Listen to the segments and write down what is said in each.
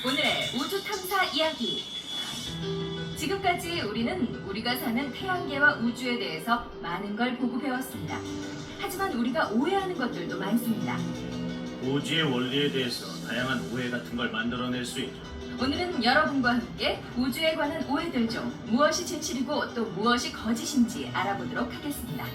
오늘의 우주 탐사 이야기. 지금까지 우리는 우리가 사는 태양계와 우주에 대해서 많은 걸 보고 배웠습니다. 하지만 우리가 오해하는 것들도 많습니다. 우주의 원리에 대해서 다양한 오해 같은 걸 만들어낼 수 있죠. 오늘은 여러분과 함께 우주에 관한 오해들 중 무엇이 진실이고 또 무엇이 거짓인지 알아보도록 하겠습니다.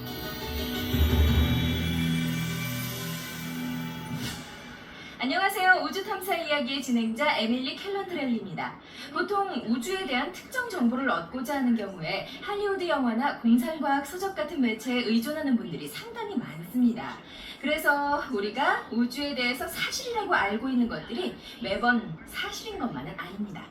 안녕하세요. 우주 탐사 이야기의 진행자 에밀리 캘런드렐리입니다. 보통 우주에 대한 특정 정보를 얻고자 하는 경우에 할리우드 영화나 공상과학 서적 같은 매체에 의존하는 분들이 상당히 많습니다. 그래서 우리가 우주에 대해서 사실이라고 알고 있는 것들이 매번 사실인 것만은 아닙니다.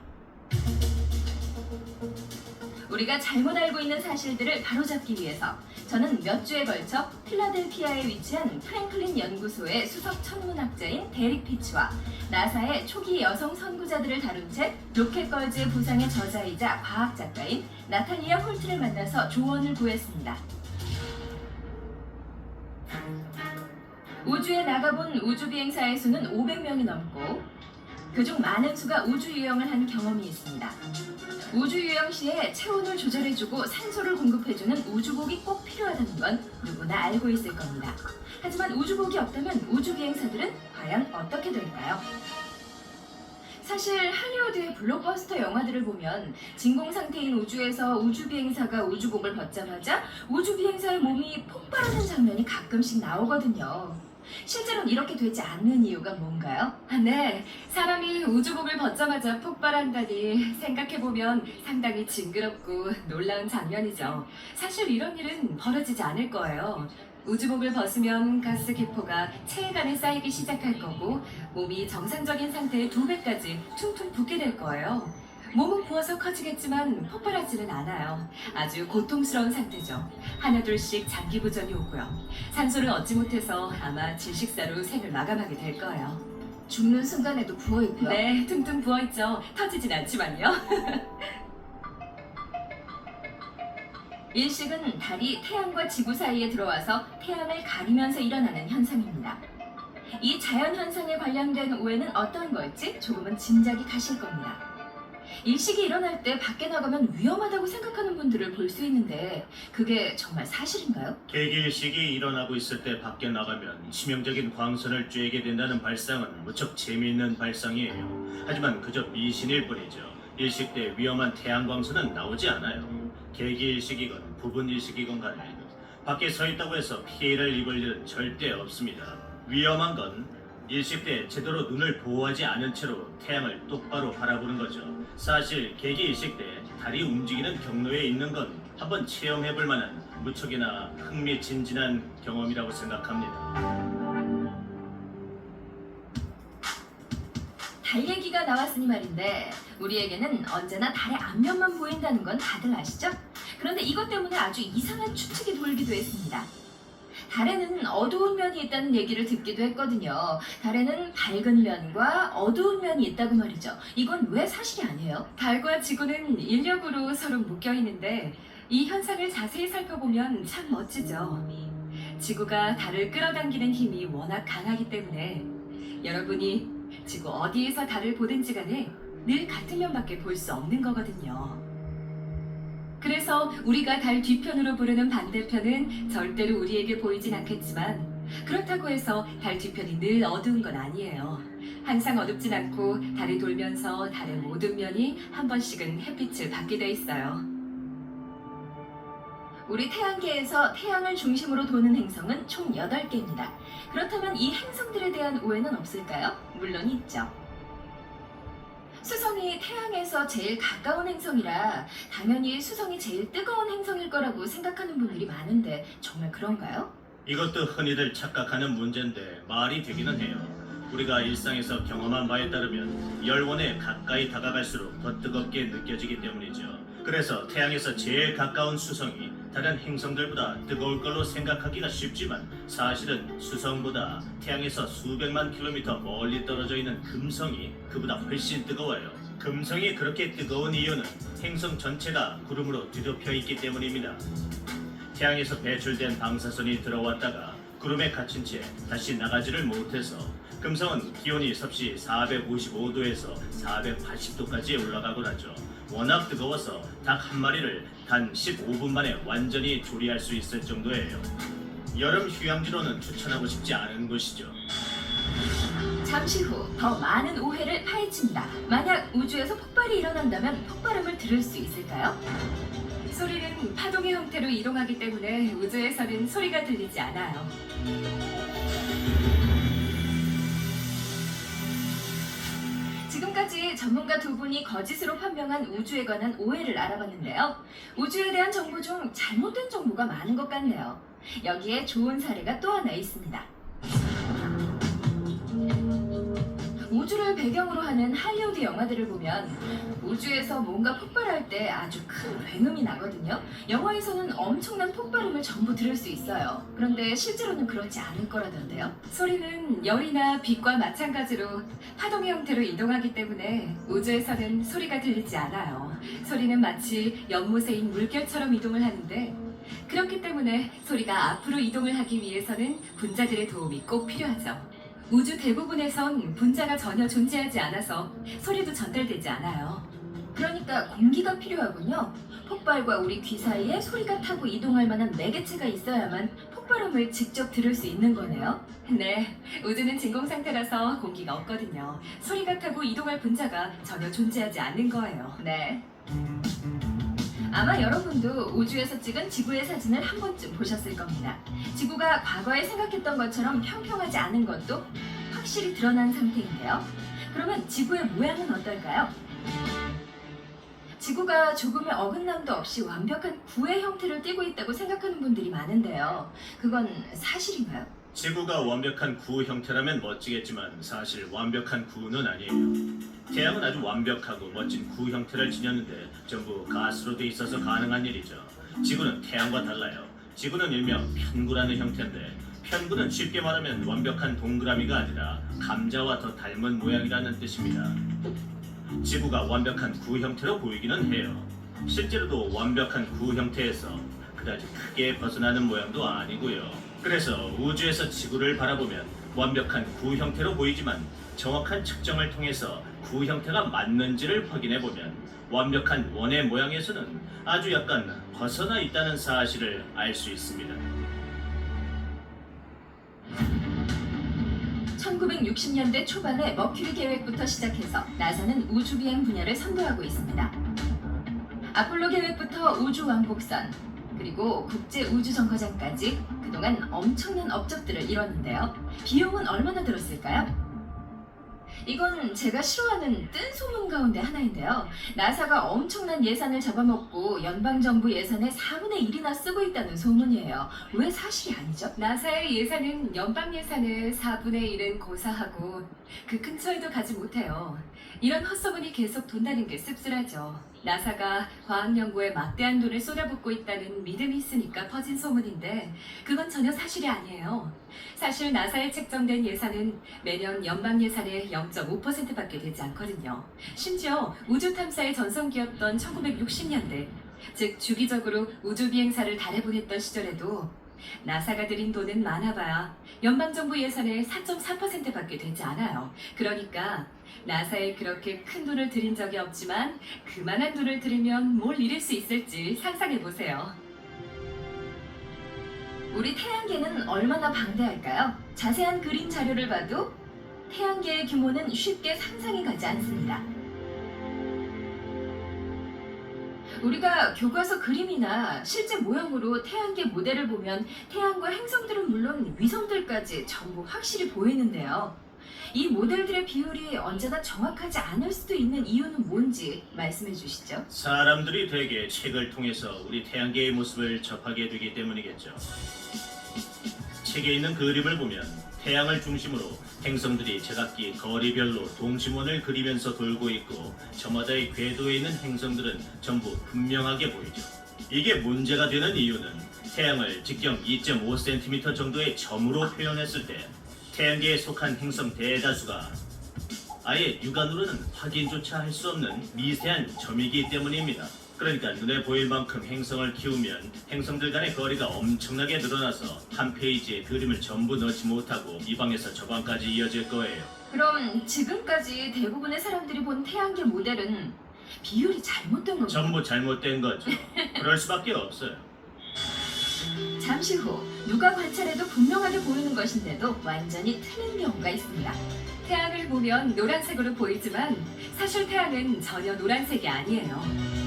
우리가 잘못 알고 있는 사실들을 바로잡기 위해서 저는 몇 주에 걸쳐 필라델피아에 위치한 프랭클린 연구소의 수석 천문학자인 데릭 피츠와 나사의 초기 여성 선구자들을 다룬 책 로켓걸즈의 부상의 저자이자 과학작가인 나탈리아 홀트를 만나서 조언을 구했습니다. 우주에 나가본 우주비행사의 수는 500명이 넘고 그중 많은 수가 우주 유영을 한 경험이 있습니다. 우주 유영 시에 체온을 조절해주고 산소를 공급해주는 우주복이 꼭 필요하다는 건 누구나 알고 있을 겁니다. 하지만 우주복이 없다면 우주 비행사들은 과연 어떻게 될까요? 사실 할리우드의 블록버스터 영화들을 보면 진공 상태인 우주에서 우주 비행사가 우주복을 벗자마자 우주 비행사의 몸이 폭발하는 장면이 가끔씩 나오거든요. 실제로는 이렇게 되지 않는 이유가 뭔가요? 네, 사람이 우주복을 벗자마자 폭발한다니 생각해보면 상당히 징그럽고 놀라운 장면이죠. 사실 이런 일은 벌어지지 않을 거예요. 우주복을 벗으면 가스 기포가 체액 안에 쌓이기 시작할 거고 몸이 정상적인 상태의 2배까지 퉁퉁 붓게 될 거예요. 몸은 부어서 커지겠지만 폭발하지는 않아요. 아주 고통스러운 상태죠. 하나둘씩 장기부전이 오고요. 산소를 얻지 못해서 아마 질식사로 생을 마감하게 될 거예요. 죽는 순간에도 부어있고요? 네, 퉁퉁 부어있죠. 터지진 않지만요. 일식은 달이 태양과 지구 사이에 들어와서 태양을 가리면서 일어나는 현상입니다. 이 자연현상에 관련된 오해는 어떤 걸지 조금은 짐작이 가실 겁니다. 일식이 일어날 때 밖에 나가면 위험하다고 생각하는 분들을 볼 수 있는데 그게 정말 사실인가요? 개기일식이 일어나고 있을 때 밖에 나가면 치명적인 광선을 쬐게 된다는 발상은 무척 재미있는 발상이에요. 하지만 그저 미신일 뿐이죠. 일식 때 위험한 태양광선은 나오지 않아요. 개기일식이건 부분일식이건 간에 밖에 서 있다고 해서 피해를 입을 일은 절대 없습니다. 위험한 건 일식 때 제대로 눈을 보호하지 않은 채로 태양을 똑바로 바라보는 거죠. 사실 개기일식 때 달이 움직이는 경로에 있는 건 한번 체험해볼 만한 무척이나 흥미진진한 경험이라고 생각합니다. 달 얘기가 나왔으니 말인데 우리에게는 언제나 달의 앞면만 보인다는 건 다들 아시죠? 그런데 이것 때문에 아주 이상한 추측이 돌기도 했습니다. 달에는 어두운 면이 있다는 얘기를 듣기도 했거든요. 달에는 밝은 면과 어두운 면이 있다고 말이죠. 이건 왜 사실이 아니에요? 달과 지구는 인력으로 서로 묶여 있는데 이 현상을 자세히 살펴보면 참 멋지죠. 지구가 달을 끌어당기는 힘이 워낙 강하기 때문에 여러분이 지구 어디에서 달을 보든지 간에 늘 같은 면밖에 볼 수 없는 거거든요. 그래서 우리가 달 뒤편으로 부르는 반대편은 절대로 우리에게 보이진 않겠지만 그렇다고 해서 달 뒤편이 늘 어두운 건 아니에요. 항상 어둡진 않고 달이 돌면서 달의 모든 면이 한 번씩은 햇빛을 받게 돼 있어요. 우리 태양계에서 태양을 중심으로 도는 행성은 총 8개입니다. 그렇다면 이 행성들에 대한 오해는 없을까요? 물론 있죠. 수성이 태양에서 제일 가까운 행성이라 당연히 수성이 제일 뜨거운 행성일 거라고 생각하는 분들이 많은데 정말 그런가요? 이것도 흔히들 착각하는 문제인데 말이 되기는 해요. 우리가 일상에서 경험한 바에 따르면 열원에 가까이 다가갈수록 더 뜨겁게 느껴지기 때문이죠. 그래서 태양에서 제일 가까운 수성이 다른 행성들보다 뜨거울 걸로 생각하기가 쉽지만 사실은 수성보다 태양에서 수백만 킬로미터 멀리 떨어져 있는 금성이 그보다 훨씬 뜨거워요. 금성이 그렇게 뜨거운 이유는 행성 전체가 구름으로 뒤덮여 있기 때문입니다. 태양에서 배출된 방사선이 들어왔다가 구름에 갇힌 채 다시 나가지를 못해서 금성은 기온이 섭씨 455도에서 480도까지 올라가곤 하죠. 워낙 뜨거워서 닭 한 마리를 단 15분 만에 완전히 조리할 수 있을 정도예요. 여름 휴양지로는 추천하고 싶지 않은 곳이죠. 잠시 후 더 많은 오해를 파헤칩니다. 만약 우주에서 폭발이 일어난다면 폭발음을 들을 수 있을까요? 소리는 파동의 형태로 이동하기 때문에 우주에서는 소리가 들리지 않아요. 지금까지 전문가 두 분이 거짓으로 판명한 우주에 관한 오해를 알아봤는데요. 우주에 대한 정보 중 잘못된 정보가 많은 것 같네요. 여기에 좋은 사례가 또 하나 있습니다. 우주를 배경으로 하는 할리우드 영화들을 보면 우주에서 뭔가 폭발할 때 아주 큰 굉음이 나거든요. 영화에서는 엄청난 폭발음을 전부 들을 수 있어요. 그런데 실제로는 그렇지 않을 거라던데요. 소리는 열이나 빛과 마찬가지로 파동의 형태로 이동하기 때문에 우주에서는 소리가 들리지 않아요. 소리는 마치 연못에인 물결처럼 이동을 하는데 그렇기 때문에 소리가 앞으로 이동을 하기 위해서는 분자들의 도움이 꼭 필요하죠. 우주 대부분에선 분자가 전혀 존재하지 않아서 소리도 전달되지 않아요. 그러니까 공기가 필요하군요. 폭발과 우리 귀 사이에 소리가 타고 이동할 만한 매개체가 있어야만 폭발음을 직접 들을 수 있는 거네요. 네, 우주는 진공 상태라서 공기가 없거든요. 소리가 타고 이동할 분자가 전혀 존재하지 않는 거예요. 네. 아마 여러분도 우주에서 찍은 지구의 사진을 한 번쯤 보셨을 겁니다. 지구가 과거에 생각했던 것처럼 평평하지 않은 것도 확실히 드러난 상태인데요. 그러면 지구의 모양은 어떨까요? 지구가 조금의 어긋남도 없이 완벽한 구의 형태를 띠고 있다고 생각하는 분들이 많은데요. 그건 사실인가요? 지구가 완벽한 구 형태라면 멋지겠지만 사실 완벽한 구는 아니에요. 태양은 아주 완벽하고 멋진 구 형태를 지녔는데 전부 가스로 돼 있어서 가능한 일이죠. 지구는 태양과 달라요. 지구는 일명 편구라는 형태인데 편구는 쉽게 말하면 완벽한 동그라미가 아니라 감자와 더 닮은 모양이라는 뜻입니다. 지구가 완벽한 구 형태로 보이기는 해요. 실제로도 완벽한 구 형태에서 그다지 크게 벗어나는 모양도 아니고요. 그래서 우주에서 지구를 바라보면 완벽한 구 형태로 보이지만 정확한 측정을 통해서 구 형태가 맞는지를 확인해보면 완벽한 원의 모양에서는 아주 약간 벗어나 있다는 사실을 알 수 있습니다. 1960년대 초반에 머큐리 계획부터 시작해서 나사는 우주비행 분야를 선도하고 있습니다. 아폴로 계획부터 우주왕복선, 그리고 국제우주정거장까지 그동안 엄청난 업적들을 이뤘는데요. 비용은 얼마나 들었을까요? 이건 제가 싫어하는 뜬소문 가운데 하나인데요. 나사가 엄청난 예산을 잡아먹고 연방정부 예산의 4분의 1이나 쓰고 있다는 소문이에요. 왜 사실이 아니죠? 나사의 예산은 연방 예산의 4분의 1은 고사하고 그 근처에도 가지 못해요. 이런 헛소문이 계속 돈다는 게 씁쓸하죠. 나사가 과학연구에 막대한 돈을 쏟아붓고 있다는 믿음이 있으니까 퍼진 소문인데 그건 전혀 사실이 아니에요. 사실 나사에 책정된 예산은 매년 연방 예산의 0.5%밖에 되지 않거든요. 심지어 우주 탐사의 전성기였던 1960년대, 즉 주기적으로 우주 비행사를 달에 보냈던 시절에도 나사가 들인 돈은 많아봐야 연방정부 예산의 4.4%밖에 되지 않아요. 그러니까 나사에 그렇게 큰 돈을 들인 적이 없지만 그만한 돈을 들이면 뭘 이룰 수 있을지 상상해보세요. 우리 태양계는 얼마나 방대할까요? 자세한 그림 자료를 봐도 태양계의 규모는 쉽게 상상이 가지 않습니다. 우리가 교과서 그림이나 실제 모형으로 태양계 모델을 보면 태양과 행성들은 물론 위성들까지 전부 확실히 보이는데요. 이 모델들의 비율이 언제나 정확하지 않을 수도 있는 이유는 뭔지 말씀해 주시죠. 사람들이 대개 책을 통해서 우리 태양계의 모습을 접하게 되기 때문이겠죠. 책에 있는 그림을 보면 태양을 중심으로 행성들이 제각기 거리별로 동심원을 그리면서 돌고 있고 저마다의 궤도에 있는 행성들은 전부 분명하게 보이죠. 이게 문제가 되는 이유는 태양을 직경 2.5cm 정도의 점으로 표현했을 때 태양계에 속한 행성 대다수가 아예 육안으로는 확인조차 할 수 없는 미세한 점이기 때문입니다. 그러니까 눈에 보일 만큼 행성을 키우면 행성들 간의 거리가 엄청나게 늘어나서 한 페이지에 그림을 전부 넣지 못하고 이 방에서 저 방까지 이어질 거예요. 그럼 지금까지 대부분의 사람들이 본 태양계 모델은 비율이 잘못된 건가요? 전부 잘못된 거죠. 그럴 수밖에 없어요. 잠시 후 누가 관찰해도 분명하게 보이는 것인데도 완전히 틀린 경우가 있습니다. 태양을 보면 노란색으로 보이지만 사실 태양은 전혀 노란색이 아니에요.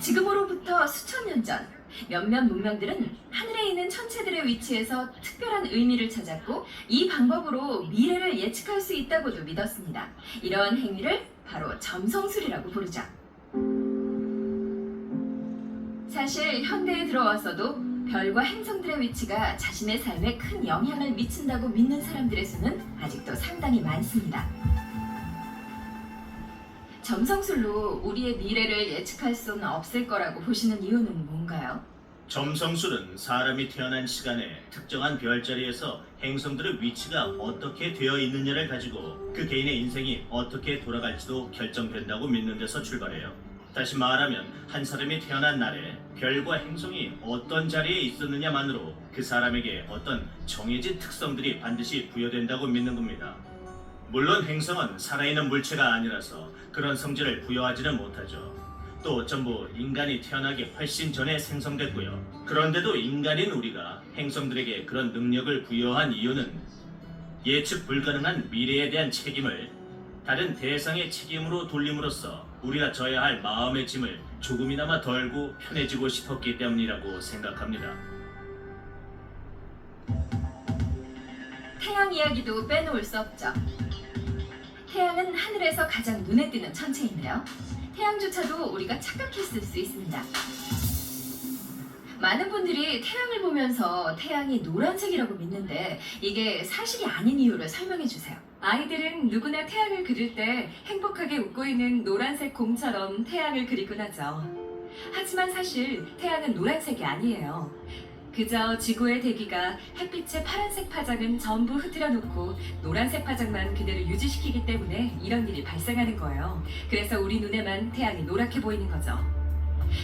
지금으로부터 수천 년 전 몇몇 문명들은 하늘에 있는 천체들의 위치에서 특별한 의미를 찾았고 이 방법으로 미래를 예측할 수 있다고도 믿었습니다. 이러한 행위를 바로 점성술이라고 부르죠. 사실 현대에 들어와서도 별과 행성들의 위치가 자신의 삶에 큰 영향을 미친다고 믿는 사람들의 수는 아직도 상당히 많습니다. 점성술로 우리의 미래를 예측할 수는 없을 거라고 보시는 이유는 뭔가요? 점성술은 사람이 태어난 시간에 특정한 별자리에서 행성들의 위치가 어떻게 되어 있느냐를 가지고 그 개인의 인생이 어떻게 돌아갈지도 결정된다고 믿는 데서 출발해요. 다시 말하면 한 사람이 태어난 날에 별과 행성이 어떤 자리에 있었느냐만으로 그 사람에게 어떤 정해진 특성들이 반드시 부여된다고 믿는 겁니다. 물론 행성은 살아있는 물체가 아니라서 그런 성질을 부여하지는 못하죠. 또 전부 인간이 태어나기 훨씬 전에 생성됐고요. 그런데도 인간인 우리가 행성들에게 그런 능력을 부여한 이유는 예측 불가능한 미래에 대한 책임을 다른 대상의 책임으로 돌림으로써 우리가 져야 할 마음의 짐을 조금이나마 덜고 편해지고 싶었기 때문이라고 생각합니다. 태양 이야기도 빼놓을 수 없죠. 태양은 하늘에서 가장 눈에 띄는 천체인데요. 태양조차도 우리가 착각했을 수 있습니다. 많은 분들이 태양을 보면서 태양이 노란색이라고 믿는데 이게 사실이 아닌 이유를 설명해 주세요. 아이들은 누구나 태양을 그릴 때 행복하게 웃고 있는 노란색 곰처럼 태양을 그리곤 하죠. 하지만 사실 태양은 노란색이 아니에요. 그저 지구의 대기가 햇빛의 파란색 파장은 전부 흐트려 놓고 노란색 파장만 그대로 유지시키기 때문에 이런 일이 발생하는 거예요. 그래서 우리 눈에만 태양이 노랗게 보이는 거죠.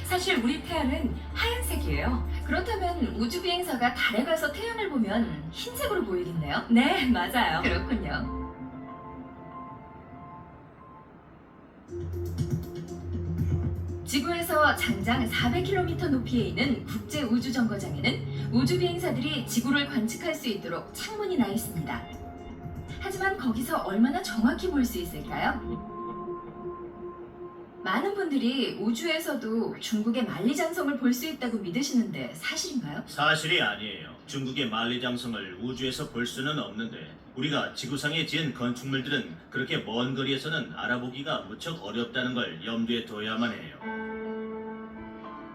사실 우리 태양은 하얀색이에요. 그렇다면 우주 비행사가 달에 가서 태양을 보면 흰색으로 보이겠네요? 네, 맞아요. 그렇군요. 지구에서 장장 400km 높이에 있는 국제우주정거장에는 우주 비행사들이 지구를 관측할 수 있도록 창문이 나 있습니다. 하지만 거기서 얼마나 정확히 볼 수 있을까요? 많은 분들이 우주에서도 중국의 만리장성을 볼 수 있다고 믿으시는데 사실인가요? 사실이 아니에요. 중국의 만리장성을 우주에서 볼 수는 없는데 우리가 지구상에 지은 건축물들은 그렇게 먼 거리에서는 알아보기가 무척 어렵다는 걸 염두에 둬야만 해요.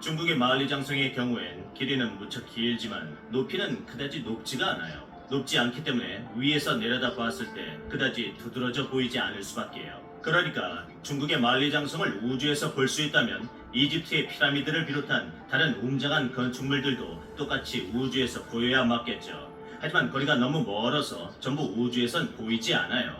중국의 만리장성의 경우엔 길이는 무척 길지만 높이는 그다지 높지가 않아요. 높지 않기 때문에 위에서 내려다 봤을 때 그다지 두드러져 보이지 않을 수밖에요. 그러니까 중국의 만리장성을 우주에서 볼 수 있다면 이집트의 피라미드를 비롯한 다른 웅장한 건축물들도 똑같이 우주에서 보여야 맞겠죠. 하지만 거리가 너무 멀어서 전부 우주에선 보이지 않아요.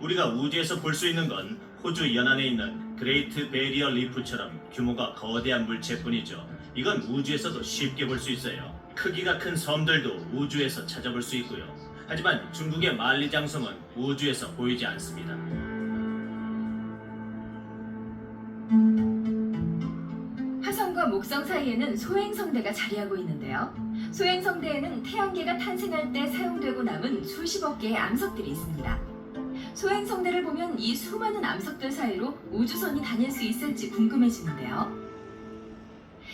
우리가 우주에서 볼 수 있는 건 호주 연안에 있는 그레이트 베리어 리프처럼 규모가 거대한 물체뿐이죠. 이건 우주에서도 쉽게 볼 수 있어요. 크기가 큰 섬들도 우주에서 찾아볼 수 있고요. 하지만 중국의 만리장성은 우주에서 보이지 않습니다. 화성과 목성 사이에는 소행성대가 자리하고 있는데요. 소행성대에는 태양계가 탄생할 때 사용되고 남은 수십억 개의 암석들이 있습니다. 소행성대를 보면 이 수많은 암석들 사이로 우주선이 다닐 수 있을지 궁금해지는데요.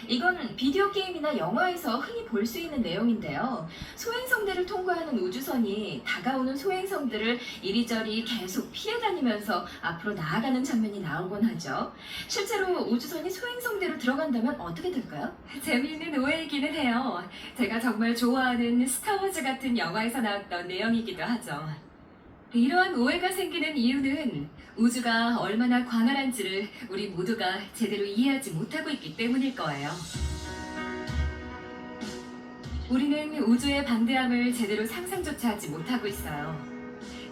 이건 비디오 게임이나 영화에서 흔히 볼 수 있는 내용인데요. 소행성대를 통과하는 우주선이 다가오는 소행성들을 이리저리 계속 피해 다니면서 앞으로 나아가는 장면이 나오곤 하죠. 실제로 우주선이 소행성대로 들어간다면 어떻게 될까요? 재미있는 오해이기는 해요. 제가 정말 좋아하는 스타워즈 같은 영화에서 나왔던 내용이기도 하죠. 이러한 오해가 생기는 이유는 우주가 얼마나 광활한지를 우리 모두가 제대로 이해하지 못하고 있기 때문일 거예요. 우리는 우주의 방대함을 제대로 상상조차 하지 못하고 있어요.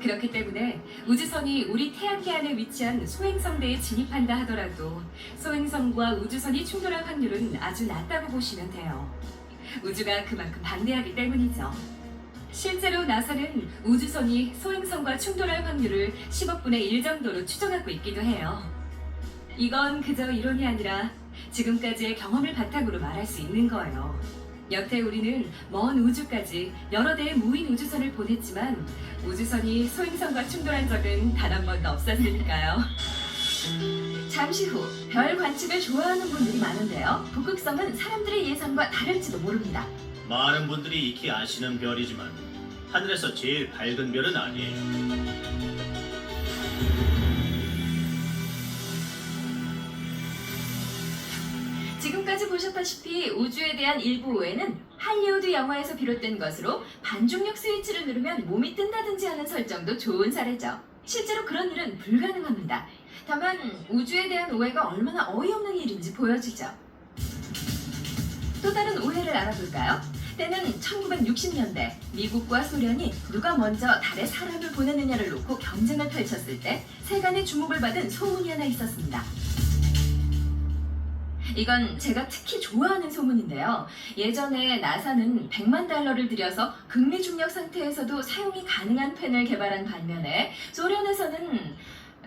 그렇기 때문에 우주선이 우리 태양계 안에 위치한 소행성대에 진입한다 하더라도 소행성과 우주선이 충돌할 확률은 아주 낮다고 보시면 돼요. 우주가 그만큼 방대하기 때문이죠. 실제로 나사는 우주선이 소행성과 충돌할 확률을 10억분의 1 정도로 추정하고 있기도 해요. 이건 그저 이론이 아니라 지금까지의 경험을 바탕으로 말할 수 있는 거예요. 여태 우리는 먼 우주까지 여러 대의 무인 우주선을 보냈지만 우주선이 소행성과 충돌한 적은 단 한 번도 없었으니까요. 잠시 후 별 관측을 좋아하는 분들이 많은데요. 북극성은 사람들의 예상과 다를지도 모릅니다. 많은 분들이 익히 아시는 별이지만 하늘에서 제일 밝은 별은 아니에요. 지금까지 보셨다시피 우주에 대한 일부 오해는 할리우드 영화에서 비롯된 것으로 반중력 스위치를 누르면 몸이 뜬다든지 하는 설정도 좋은 사례죠. 실제로 그런 일은 불가능합니다. 다만 우주에 대한 오해가 얼마나 어이없는 일인지 보여주죠. 또 다른 오해를 알아볼까요? 때는 1960년대 미국과 소련이 누가 먼저 달에 사람을 보내느냐를 놓고 경쟁을 펼쳤을 때 세간의 주목을 받은 소문이 하나 있었습니다. 이건 제가 특히 좋아하는 소문인데요. 예전에 나사는 100만 달러를 들여서 극미 중력 상태에서도 사용이 가능한 펜을 개발한 반면에 소련에서는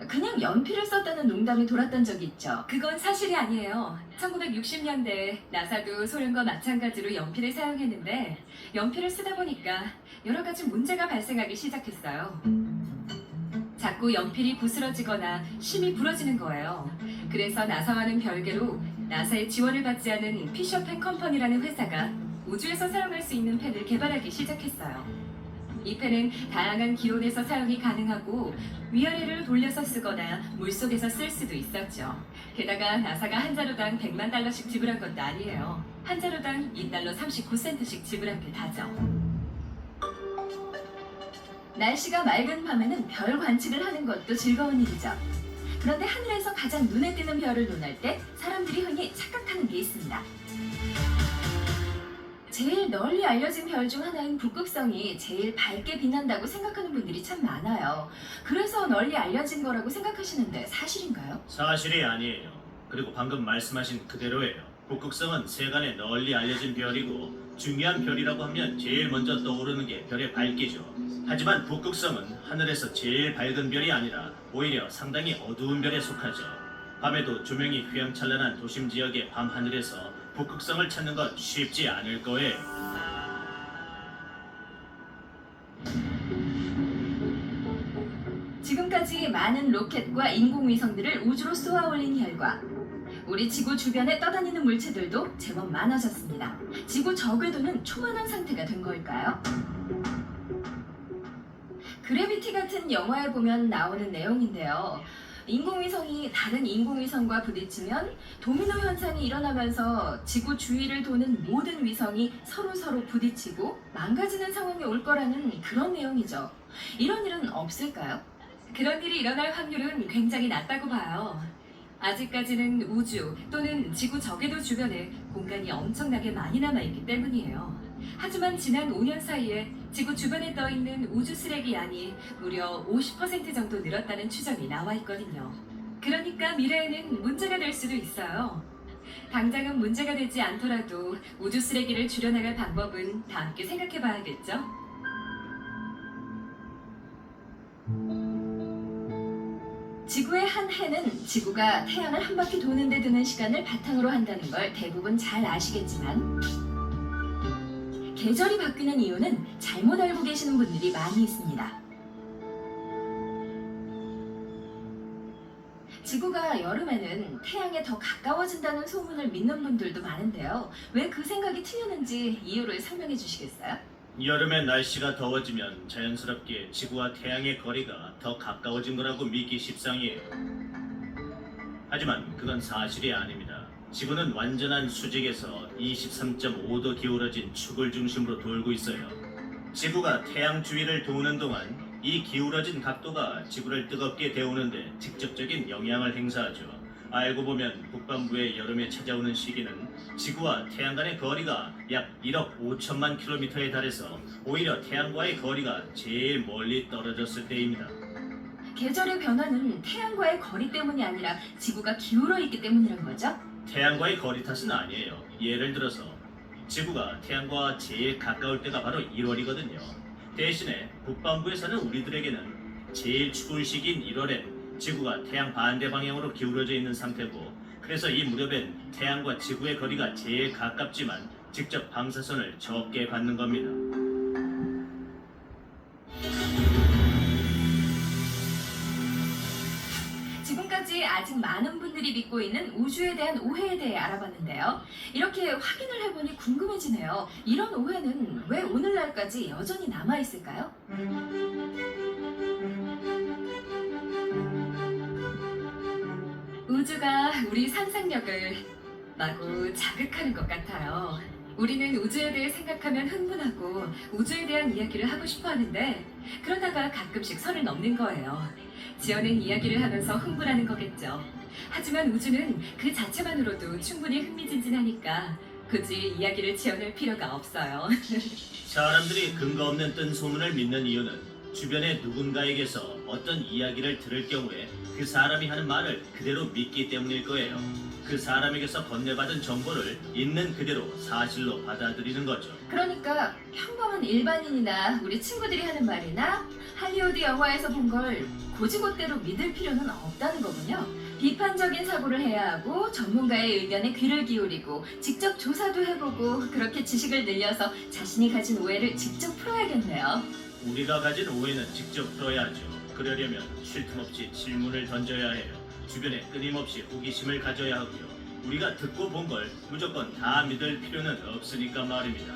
그냥 연필을 썼다는 농담이 돌았던 적이 있죠. 그건 사실이 아니에요. 1960년대에 나사도 소련과 마찬가지로 연필을 사용했는데 연필을 쓰다 보니까 여러 가지 문제가 발생하기 시작했어요. 자꾸 연필이 부스러지거나 심이 부러지는 거예요. 그래서 나사와는 별개로 나사의 지원을 받지 않은 피셔펜 컴퍼니라는 회사가 우주에서 사용할 수 있는 펜을 개발하기 시작했어요. 이 펜은 다양한 기온에서 사용이 가능하고 위아래를 돌려서 쓰거나 물속에서 쓸 수도 있었죠. 게다가 나사가 한 자루당 100만 달러씩 지불한 것도 아니에요. 한 자루당 2달러 39센트씩 지불한 게 다죠. 날씨가 맑은 밤에는 별 관측을 하는 것도 즐거운 일이죠. 그런데 하늘에서 가장 눈에 띄는 별을 논할 때 사람들이 흔히 착각하는 게 있습니다. 제일 널리 알려진 별 중 하나인 북극성이 제일 밝게 빛난다고 생각하는 분들이 참 많아요. 그래서 널리 알려진 거라고 생각하시는데 사실인가요? 사실이 아니에요. 그리고 방금 말씀하신 그대로예요. 북극성은 세간에 널리 알려진 별이고 중요한 별이라고 하면 제일 먼저 떠오르는 게 별의 밝기죠. 하지만 북극성은 하늘에서 제일 밝은 별이 아니라 오히려 상당히 어두운 별에 속하죠. 밤에도 조명이 휘황찬란한 도심 지역의 밤하늘에서 북극성을 찾는 건 쉽지 않을 거예요. 지금까지 많은 로켓과 인공위성들을 우주로 쏘아 올린 결과 우리 지구 주변에 떠다니는 물체들도 제법 많아졌습니다. 지구 저궤도는 초만한 상태가 된 걸까요? 그래비티 같은 영화에 보면 나오는 내용인데요. 인공위성이 다른 인공위성과 부딪히면 도미노 현상이 일어나면서 지구 주위를 도는 모든 위성이 서로 부딪히고 망가지는 상황이 올 거라는 그런 내용이죠. 이런 일은 없을까요? 그런 일이 일어날 확률은 굉장히 낮다고 봐요. 아직까지는 우주 또는 지구 저궤도 주변에 공간이 엄청나게 많이 남아있기 때문이에요. 하지만 지난 5년 사이에 지구 주변에 떠있는 우주 쓰레기 양이 무려 50% 정도 늘었다는 추정이 나와 있거든요. 그러니까 미래에는 문제가 될 수도 있어요. 당장은 문제가 되지 않더라도 우주 쓰레기를 줄여나갈 방법은 다 함께 생각해 봐야겠죠? 지구의 한 해는 지구가 태양을 한 바퀴 도는 데 드는 시간을 바탕으로 한다는 걸 대부분 잘 아시겠지만 계절이 바뀌는 이유는 잘못 알고 계시는 분들이 많이 있습니다. 지구가 여름에는 태양에 더 가까워진다는 소문을 믿는 분들도 많은데요. 왜 그 생각이 틀렸는지 이유를 설명해 주시겠어요? 여름에 날씨가 더워지면 자연스럽게 지구와 태양의 거리가 더 가까워진 거라고 믿기 십상이에요. 하지만 그건 사실이 아닙니다. 지구는 완전한 수직에서 23.5도 기울어진 축을 중심으로 돌고 있어요. 지구가 태양 주위를 도는 동안 이 기울어진 각도가 지구를 뜨겁게 데우는데 직접적인 영향을 행사하죠. 알고 보면 북반부의 여름에 찾아오는 시기는 지구와 태양 간의 거리가 약 1억 5천만 킬로미터에 달해서 오히려 태양과의 거리가 제일 멀리 떨어졌을 때입니다. 계절의 변화는 태양과의 거리 때문이 아니라 지구가 기울어 있기 때문이란 거죠? 태양과의 거리 탓은 아니에요. 예를 들어서 지구가 태양과 제일 가까울 때가 바로 1월이거든요. 대신에 북반구에 사는 우리들에게는 제일 추운 시기인 1월엔 지구가 태양 반대 방향으로 기울어져 있는 상태고, 그래서 이 무렵엔 태양과 지구의 거리가 제일 가깝지만 직접 방사선을 적게 받는 겁니다. 지금까지 아직 많은 분들이 믿고 있는 우주에 대한 오해에 대해 알아봤는데요. 이렇게 확인을 해보니 궁금해지네요. 이런 오해는 왜 오늘날까지 여전히 남아있을까요? 우주가 우리 상상력을 마구 자극하는 것 같아요. 우리는 우주에 대해 생각하면 흥분하고 우주에 대한 이야기를 하고 싶어 하는데, 그러다가 가끔씩 선을 넘는 거예요. 지어낸 이야기를 하면서 흥분하는 거겠죠. 하지만 우주는 그 자체만으로도 충분히 흥미진진하니까 굳이 이야기를 지어낼 필요가 없어요. 사람들이 근거 없는 뜬 소문을 믿는 이유는 주변의 누군가에게서 어떤 이야기를 들을 경우에 그 사람이 하는 말을 그대로 믿기 때문일 거예요. 그 사람에게서 건네받은 정보를 있는 그대로 사실로 받아들이는 거죠. 그러니까 평범한 일반인이나 우리 친구들이 하는 말이나 할리우드 영화에서 본 걸 고지고대로 믿을 필요는 없다는 거군요. 비판적인 사고를 해야 하고 전문가의 의견에 귀를 기울이고 직접 조사도 해보고 그렇게 지식을 늘려서 자신이 가진 오해를 직접 풀어야겠네요. 우리가 가진 오해는 직접 풀어야 하죠. 그러려면 쉴 틈 없이 질문을 던져야 해요. 주변에 끊임없이 호기심을 가져야 하고요. 우리가 듣고 본 걸 무조건 다 믿을 필요는 없으니까 말입니다.